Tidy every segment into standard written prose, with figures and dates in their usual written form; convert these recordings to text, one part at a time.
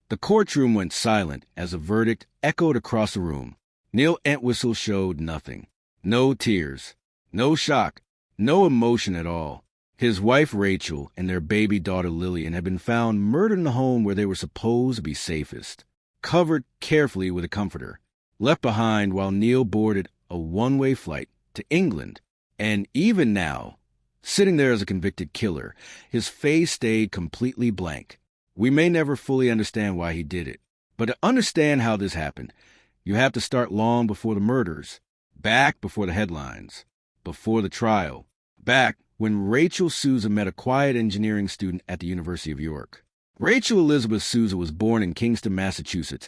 The courtroom went silent as a verdict echoed across the room. Neil Entwistle showed nothing. No tears, no shock, no emotion at all. His wife Rachel and their baby daughter Lillian had been found murdered in the home where they were supposed to be safest, covered carefully with a comforter, left behind while Neil boarded a one-way flight to England. And even now, sitting there as a convicted killer, his face stayed completely blank. We may never fully understand why he did it, but to understand how this happened, you have to start long before the murders, back before the headlines, before the trial, back when Rachel Souza met a quiet engineering student at the University of York. Rachel Elizabeth Souza was born in Kingston, Massachusetts,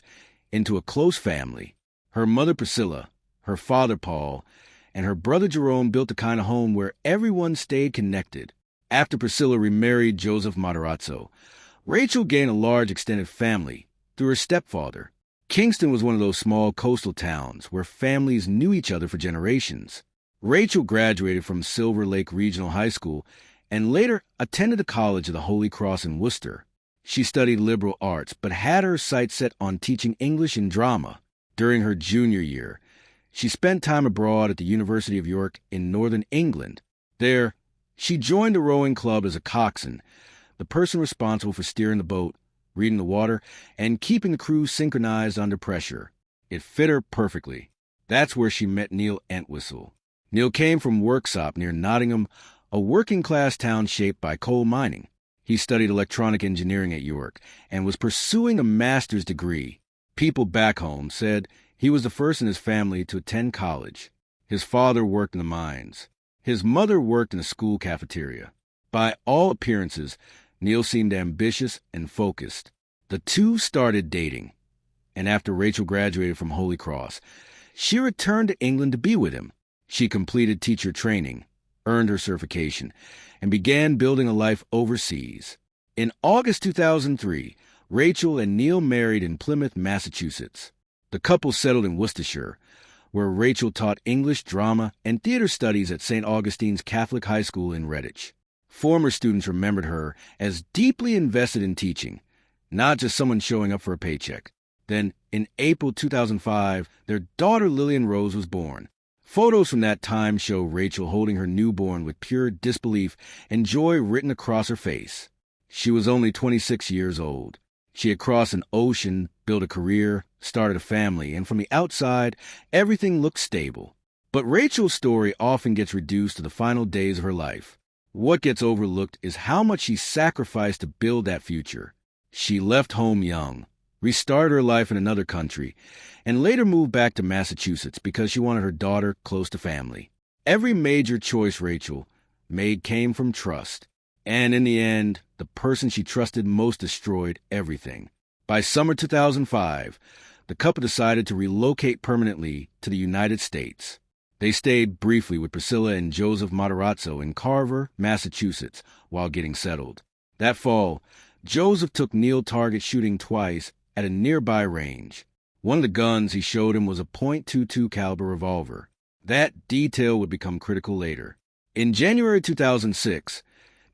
into a close family. Her mother Priscilla, her father Paul, and her brother Jerome built the kind of home where everyone stayed connected. After Priscilla remarried Joseph Matarazzo, Rachel gained a large extended family through her stepfather. Kingston was one of those small coastal towns where families knew each other for generations. Rachel graduated from Silver Lake Regional High School and later attended the College of the Holy Cross in Worcester. She studied liberal arts but had her sights set on teaching English and drama. During her junior year, she spent time abroad at the University of York in northern England. There, she joined a rowing club as a coxswain, the person responsible for steering the boat, reading the water, and keeping the crew synchronized under pressure. It fit her perfectly. That's where she met Neil Entwistle. Neil came from Worksop near Nottingham, a working-class town shaped by coal mining. He studied electronic engineering at York and was pursuing a master's degree. People back home said he was the first in his family to attend college. His father worked in the mines. His mother worked in a school cafeteria. By all appearances, Neil seemed ambitious and focused. The two started dating, and after Rachel graduated from Holy Cross, she returned to England to be with him. She completed teacher training, earned her certification, and began building a life overseas. In August 2003, Rachel and Neil married in Plymouth, Massachusetts. The couple settled in Worcestershire, where Rachel taught English, drama, and theater studies at St. Augustine's Catholic High School in Redditch. Former students remembered her as deeply invested in teaching, not just someone showing up for a paycheck. Then, in April 2005, their daughter Lillian Rose was born. Photos from that time show Rachel holding her newborn with pure disbelief and joy written across her face. She was only 26 years old. She had crossed an ocean, built a career, started a family, and from the outside, everything looked stable. But Rachel's story often gets reduced to the final days of her life. What gets overlooked is how much she sacrificed to build that future. She left home young, restarted her life in another country, and later moved back to Massachusetts because she wanted her daughter close to family. Every major choice Rachel made came from trust. And in the end, the person she trusted most destroyed everything. By summer 2005, the couple decided to relocate permanently to the United States. They stayed briefly with Priscilla and Joseph Matarazzo in Carver, Massachusetts, while getting settled. That fall, Joseph took Neil target shooting twice at a nearby range. One of the guns he showed him was a .22 caliber revolver. That detail would become critical later. In January 2006,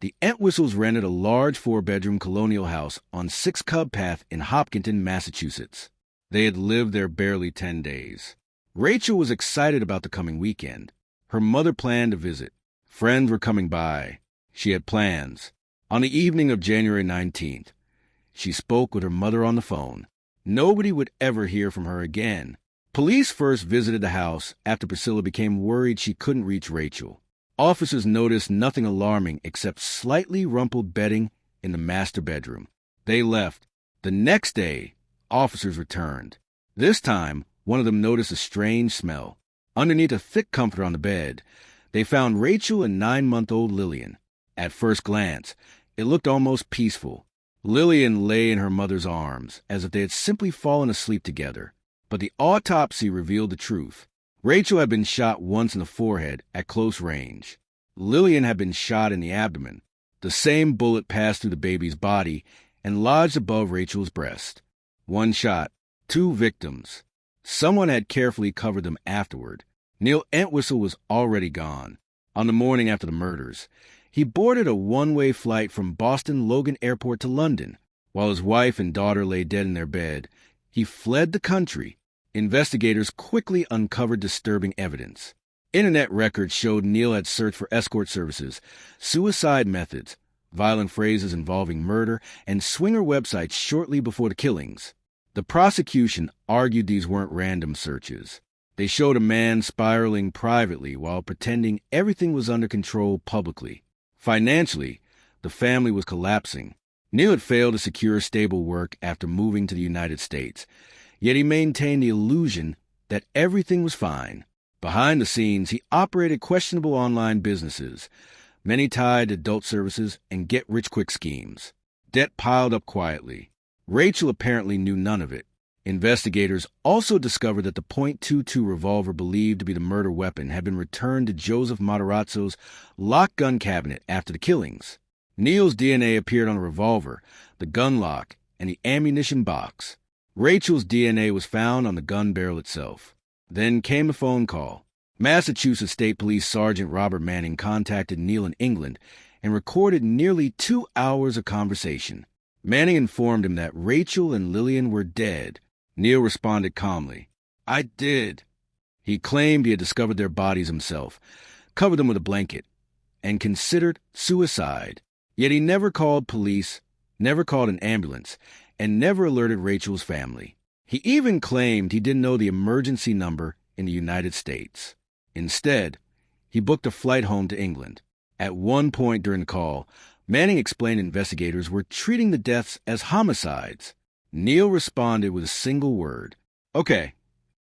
the Entwistles rented a large 4-bedroom colonial house on 6 Cub Path in Hopkinton, Massachusetts. They had lived there barely 10 days. Rachel was excited about the coming weekend. Her mother planned to visit. Friends were coming by. She had plans. On the evening of January 19th, she spoke with her mother on the phone. Nobody would ever hear from her again. Police first visited the house after Priscilla became worried she couldn't reach Rachel. Officers noticed nothing alarming except slightly rumpled bedding in the master bedroom. They left. The next day, officers returned. This time, one of them noticed a strange smell. Underneath a thick comforter on the bed, they found Rachel and 9-month-old Lillian. At first glance, it looked almost peaceful. Lillian lay in her mother's arms, as if they had simply fallen asleep together. But the autopsy revealed the truth. Rachel had been shot once in the forehead at close range. Lillian had been shot in the abdomen. The same bullet passed through the baby's body and lodged above Rachel's breast. One shot, 2 victims. Someone had carefully covered them afterward. Neil Entwistle was already gone. On the morning after the murders, he boarded a one-way flight from Boston Logan Airport to London, While his wife and daughter lay dead in their bed, he fled the country. Investigators quickly uncovered disturbing evidence. Internet records showed Neil had searched for escort services, suicide methods, violent phrases involving murder, and swinger websites shortly before the killings. The prosecution argued these weren't random searches. They showed a man spiraling privately while pretending everything was under control publicly. Financially, the family was collapsing. Neil had failed to secure stable work after moving to the United States, yet he maintained the illusion that everything was fine. Behind the scenes, he operated questionable online businesses, many tied to adult services and get-rich-quick schemes. Debt piled up quietly. Rachel apparently knew none of it. Investigators also discovered that the .22 revolver believed to be the murder weapon had been returned to Joseph Matarazzo's locked gun cabinet after the killings. Neil's DNA appeared on the revolver, the gun lock, and the ammunition box. Rachel's DNA was found on the gun barrel itself. Then came a phone call. Massachusetts State Police Sergeant Robert Manning contacted Neil in England and recorded nearly 2 hours of conversation. Manning informed him that Rachel and Lillian were dead. Neil responded calmly, "I did." He claimed he had discovered their bodies himself, covered them with a blanket, and considered suicide. Yet he never called police, never called an ambulance, and never alerted Rachel's family. He even claimed he didn't know the emergency number in the United States. Instead, he booked a flight home to England. At one point during the call, Manning explained investigators were treating the deaths as homicides. Neil responded with a single word, "Okay."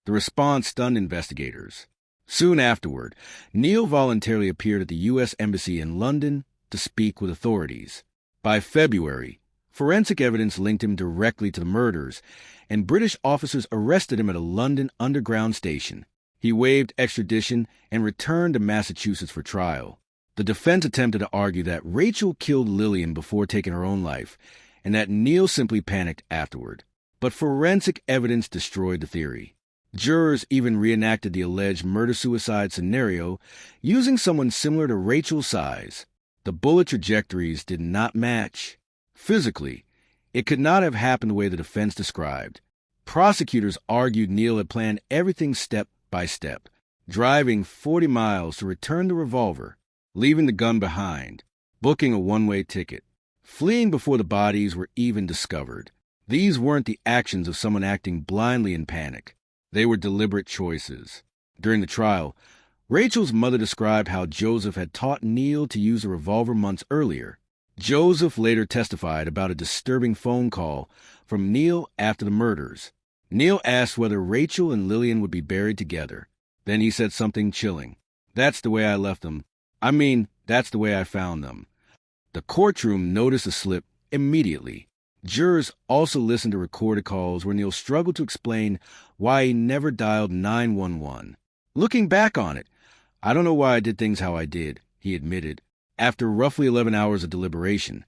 The response stunned investigators. Soon afterward, Neil voluntarily appeared at the U.S. Embassy in London to speak with authorities. By February, forensic evidence linked him directly to the murders, and British officers arrested him at a London underground station. He waived extradition and returned to Massachusetts for trial. The defense attempted to argue that Rachel killed Lillian before taking her own life, and that Neil simply panicked afterward. But forensic evidence destroyed the theory. Jurors even reenacted the alleged murder-suicide scenario using someone similar to Rachel's size. The bullet trajectories did not match. Physically, it could not have happened the way the defense described. Prosecutors argued Neil had planned everything step by step, driving 40 miles to return the revolver, leaving the gun behind, booking a one-way ticket, fleeing before the bodies were even discovered. These weren't the actions of someone acting blindly in panic. They were deliberate choices. During the trial, Rachel's mother described how Joseph had taught Neil to use a revolver months earlier. Joseph later testified about a disturbing phone call from Neil after the murders. Neil asked whether Rachel and Lillian would be buried together. Then he said something chilling. "That's the way I left them. That's the way I found them." The courtroom noticed the slip immediately. Jurors also listened to recorded calls where Neil struggled to explain why he never dialed 911. "Looking back on it, I don't know why I did things how I did," he admitted. After roughly 11 hours of deliberation,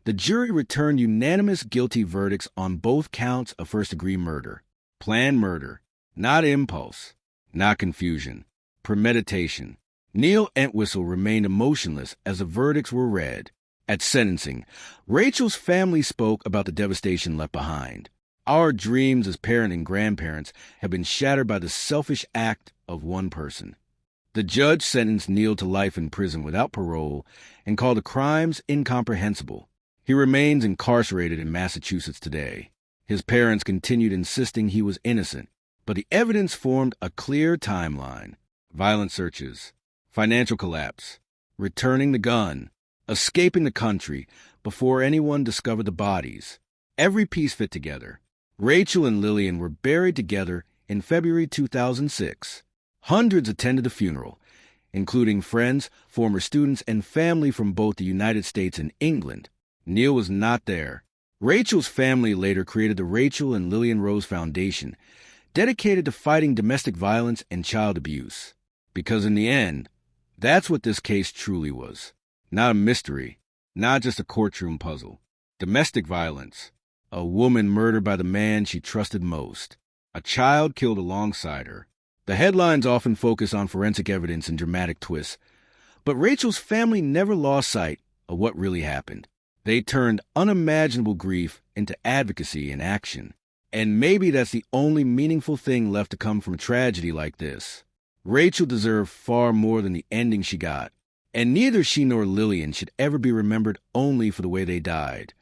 the jury returned unanimous guilty verdicts on both counts of first-degree murder. Planned murder, not impulse, not confusion, premeditation. Neil Entwistle remained emotionless as the verdicts were read. At sentencing, Rachel's family spoke about the devastation left behind. "Our dreams as parents and grandparents have been shattered by the selfish act of one person." The judge sentenced Neil to life in prison without parole and called the crimes incomprehensible. He remains incarcerated in Massachusetts today. His parents continued insisting he was innocent, but the evidence formed a clear timeline. Violent searches, financial collapse, returning the gun, escaping the country before anyone discovered the bodies. Every piece fit together. Rachel and Lillian were buried together in February 2006. Hundreds attended the funeral, including friends, former students, and family from both the United States and England. Neil was not there. Rachel's family later created the Rachel and Lillian Rose Foundation, dedicated to fighting domestic violence and child abuse. Because in the end, that's what this case truly was. Not a mystery, not just a courtroom puzzle. Domestic violence. A woman murdered by the man she trusted most. A child killed alongside her. The headlines often focus on forensic evidence and dramatic twists, but Rachel's family never lost sight of what really happened. They turned unimaginable grief into advocacy and action. And maybe that's the only meaningful thing left to come from a tragedy like this. Rachel deserved far more than the ending she got. And neither she nor Lillian should ever be remembered only for the way they died.